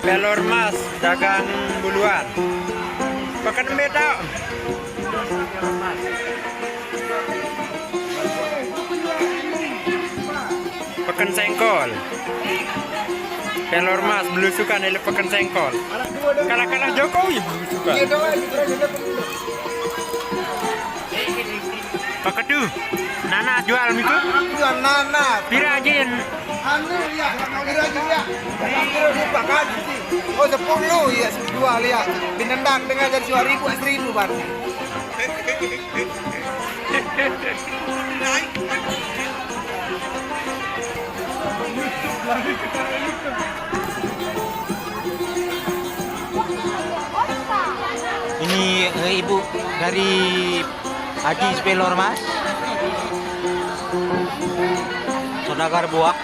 Pelor Mas dagang buluan. Pekan beda. Pekan sengkol. Pelor Mas belusukan dari pekan sengkol. Kalah-kalah Jokowi belusukan. Paketu. Nana jual miku? Jual nana. Pira aja. Anu ya, kira ya. Kira lupa kan. Oh 10 ya jual ya. Binendang dengan dari 2.000 Bar. Ini ibu dari Haji Pelor Mas, Saudagar Buak.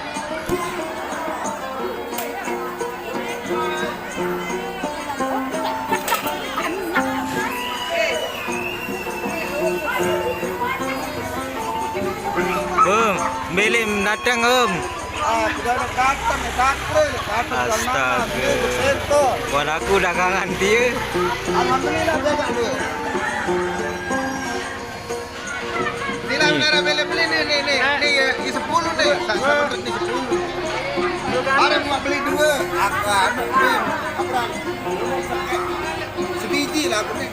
Belim datang Astaga. Buat aku dagangan dia. Alhamdulillah jaga lu. Nilai benar beli nih 10 nih. Sama truk nih 10. Barang mau beli 2. Apa? Sebiji lah aku nih.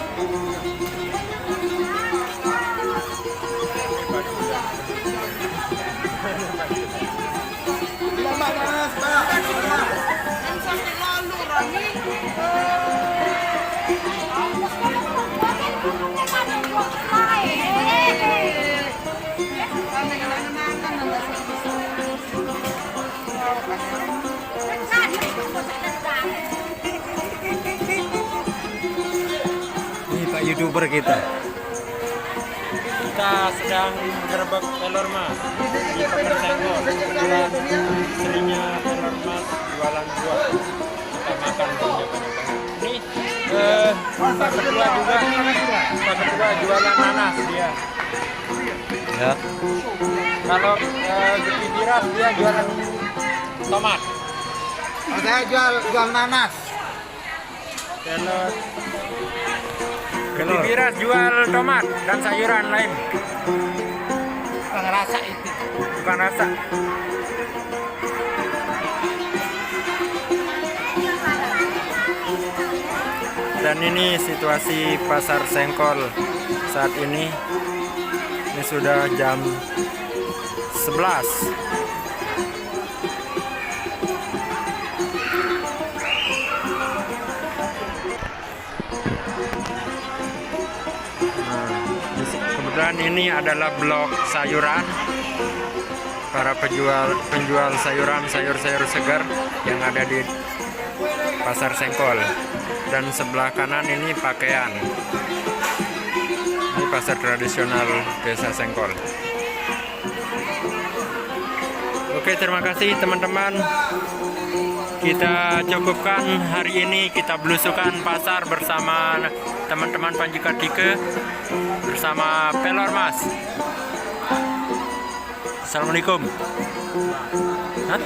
Ini Pak YouTuber kita. Kita sedang gerbek Pelor Mas di pekan sengkol. Kebetulan istrinya Pelor Mas jualan buah. Kita makan buahnya banyak-banyak. Ini Pak Ketua juga. Pak Ketua jualan nanas dia. Ya. Kalau Geti Biras dia jualan tomat. Oh, saya jual nanas. Pelor Geti Biras jual tomat dan sayuran lain. Bukan rasa itu. Bukan rasa. Dan ini situasi pasar sengkol saat ini. Ini sudah jam 11. Kebetulan ini adalah blok sayuran. Para penjual sayuran, sayur-sayur segar yang ada di pasar sengkol. Dan sebelah kanan ini pakaian. Ini pasar tradisional Desa Sengkol. Oke, terima kasih teman-teman. Kita cukupkan hari ini, kita belusukan pasar bersama teman-teman Panji Kartike bersama Pelor Mas. Assalamualaikum. Hah?